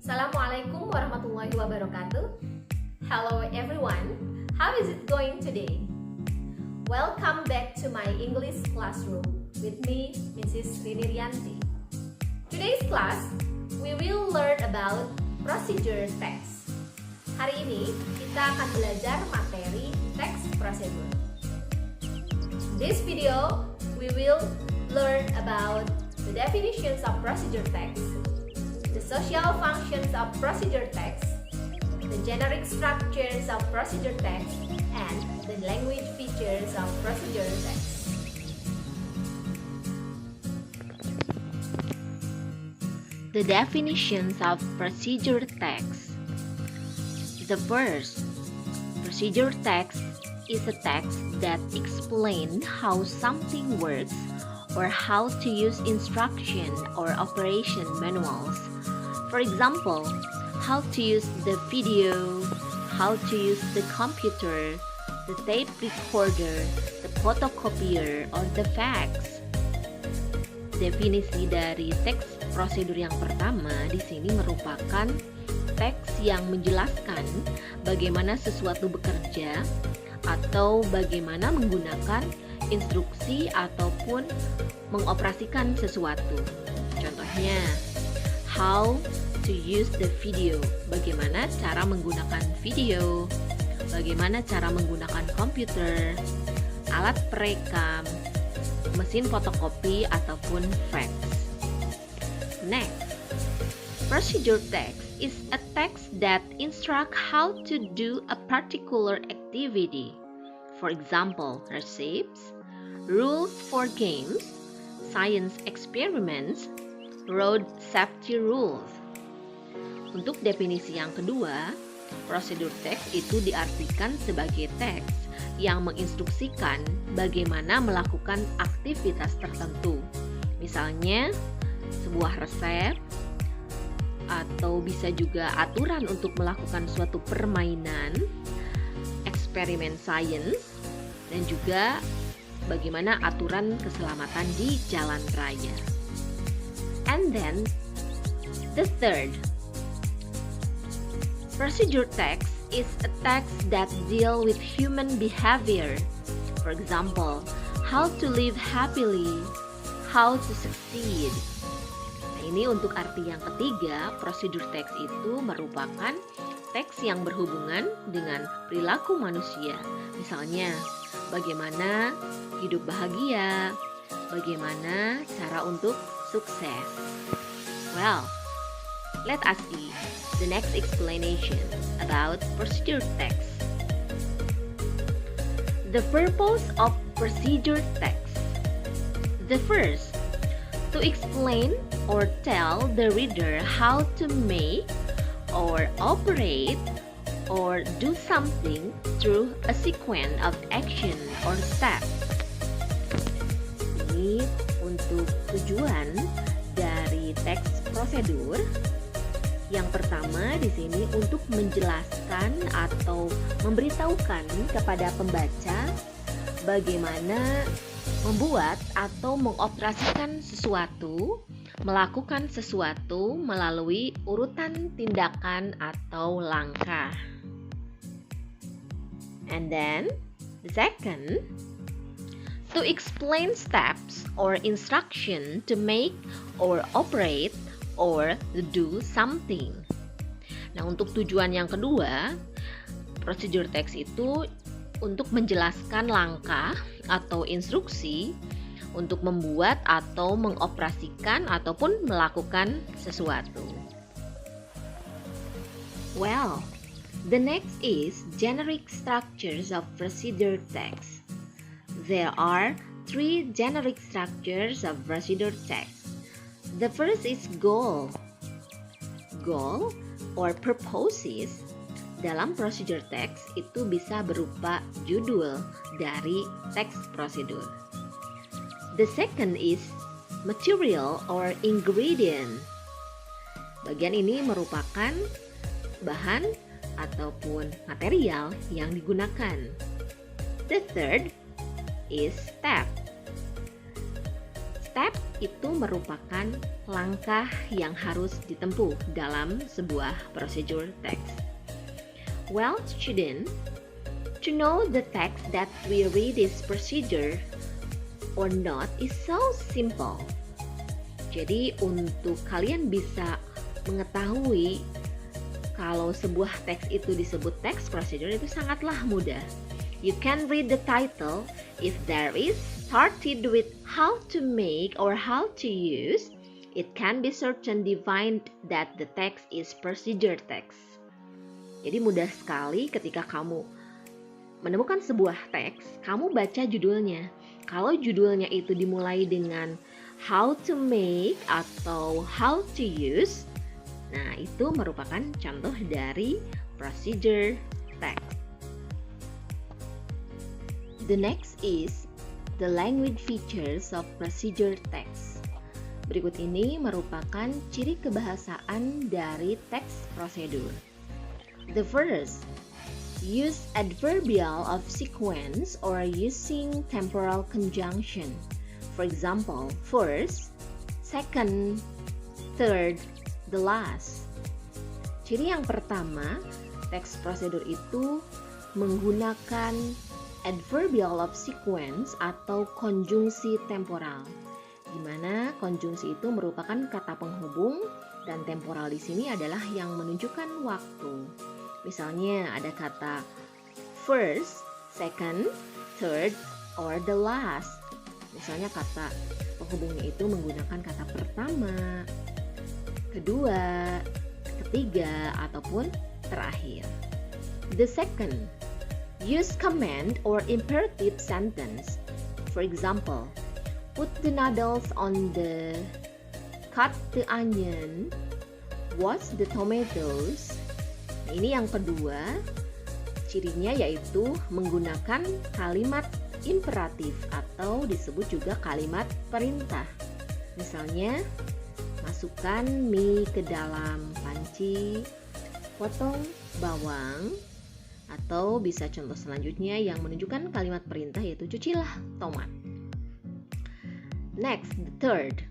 Assalamualaikum warahmatullahi wabarakatuh. Hello everyone, how is it going today? Welcome back to my English classroom with me, Mrs. Rini Rianti. Today's class, we will learn about procedure text. Hari ini kita akan belajar materi text procedure. This video, we will learn about the definitions of procedure text, the social functions of procedure text, the generic structures of procedure text, and the language features of procedure text. The definitions of procedure text. The first, procedure text is a text that explains how something works or how to use instruction or operation manuals. For example, how to use the video, how to use the computer, the tape recorder, the photocopier, or the fax. Definisi dari teks prosedur yang pertama di sini merupakan teks yang menjelaskan bagaimana sesuatu bekerja atau bagaimana menggunakan instruksi ataupun mengoperasikan sesuatu. Contohnya, how to use the video, bagaimana cara menggunakan video, bagaimana cara menggunakan komputer, alat perekam, mesin fotokopi ataupun fax. Next, procedure text is a text that instructs how to do a particular activity. For example, recipes, rules for games, science experiments, road safety rules. Untuk definisi yang kedua, prosedur teks itu diartikan sebagai teks yang menginstruksikan bagaimana melakukan aktivitas tertentu. Misalnya, sebuah resep, atau bisa juga aturan untuk melakukan suatu permainan, eksperimen sains, dan juga bagaimana aturan keselamatan di jalan raya. And then, the third, procedure text is a text that deal with human behavior. For example, how to live happily, how to succeed. Nah, ini untuk arti yang ketiga, prosedur teks itu merupakan teks yang berhubungan dengan perilaku manusia. Misalnya, bagaimana hidup bahagia, bagaimana cara untuk sukses. Well, let us see the next explanation about procedure text. The purpose of procedure text. The first, to explain or tell the reader how to make or operate or do something through a sequence of action or steps. Ini untuk tujuan dari teks prosedur. Yang pertama di sini untuk menjelaskan atau memberitahukan kepada pembaca bagaimana membuat atau mengoperasikan sesuatu, melakukan sesuatu melalui urutan tindakan atau langkah. And then, the second, to explain steps or instruction to make or operate or do something. Nah, untuk tujuan yang kedua, prosedur teks itu untuk menjelaskan langkah atau instruksi untuk membuat atau mengoperasikan ataupun melakukan sesuatu. Well, the next is generic structures of procedure text. There are 3 generic structures of procedure text. The first is goal. Goal or purposes dalam procedure text itu bisa berupa judul dari teks prosedur. The second is material or ingredient. Bagian ini merupakan bahan ataupun material yang digunakan. The third is step. Step itu merupakan langkah yang harus ditempuh dalam sebuah procedure text. Well, student, to know the text that we read is procedure or not is so simple. Jadi untuk kalian bisa mengetahui kalau sebuah teks itu disebut text procedure itu sangatlah mudah. You can read the title if there is started with how to make or how to use. It can be certain defined that the text is procedure text. Jadi mudah sekali ketika kamu menemukan sebuah teks, kamu baca judulnya. Kalau judulnya itu dimulai dengan how to make atau how to use, nah itu merupakan contoh dari procedure text. The next is the language features of procedure text. Berikut ini merupakan ciri kebahasaan dari teks prosedur. The first, use adverbial of sequence or using temporal conjunction. For example, first, second, third, the last. Ciri yang pertama, teks prosedur itu menggunakan adverbial of sequence atau konjungsi temporal, di mana konjungsi itu merupakan kata penghubung dan temporal di sini adalah yang menunjukkan waktu. Misalnya ada kata first, second, third, or the last. Misalnya kata penghubungnya itu menggunakan kata pertama, kedua, ketiga, ataupun terakhir. The second, use command or imperative sentence. For example, put the noodles on the, cut the onion, wash the tomatoes. Ini yang kedua, cirinya yaitu menggunakan kalimat imperatif atau disebut juga kalimat perintah. Misalnya, masukkan mie ke dalam panci, potong bawang, atau bisa contoh selanjutnya yang menunjukkan kalimat perintah yaitu cucilah tomat. Next, the third,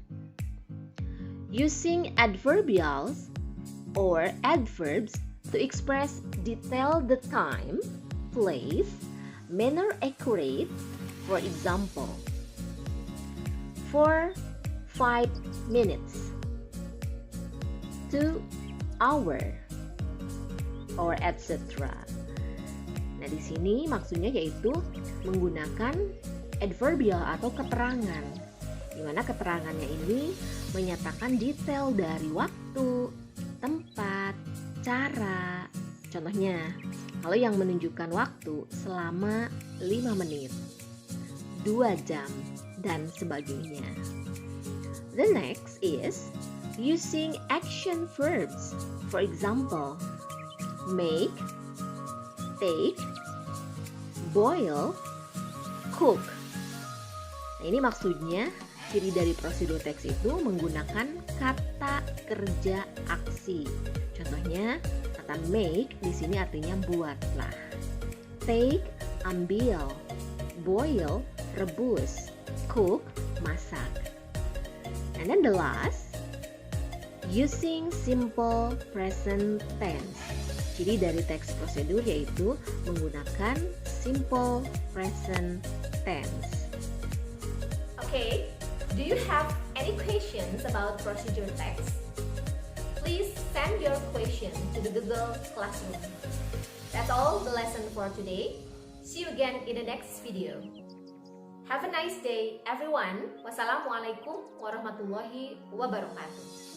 using adverbials or adverbs to express detail the time, place, manner accurate. For example, for 5 minutes, 2 hour, or etc. Nah, di sini maksudnya yaitu menggunakan adverbial atau keterangan, di mana keterangannya ini menyatakan detail dari waktu, tempat, cara. Contohnya, kalau yang menunjukkan waktu selama 5 menit, 2 jam, dan sebagainya. The next is using action verbs. For example, make, take, boil, cook. Nah, ini maksudnya ciri dari prosedur teks itu menggunakan kata kerja aksi. Contohnya, kata make di sini artinya buatlah. Take, ambil. Boil, rebus. Cook, masak. And then the last, using simple present tense. Ciri dari teks prosedur yaitu menggunakan simple present tense. Okay, do you have any questions about procedure text? Please send your question to the Google Classroom. That's all the lesson for today. See you again in the next video. Have a nice day, everyone. Wassalamualaikum warahmatullahi wabarakatuh.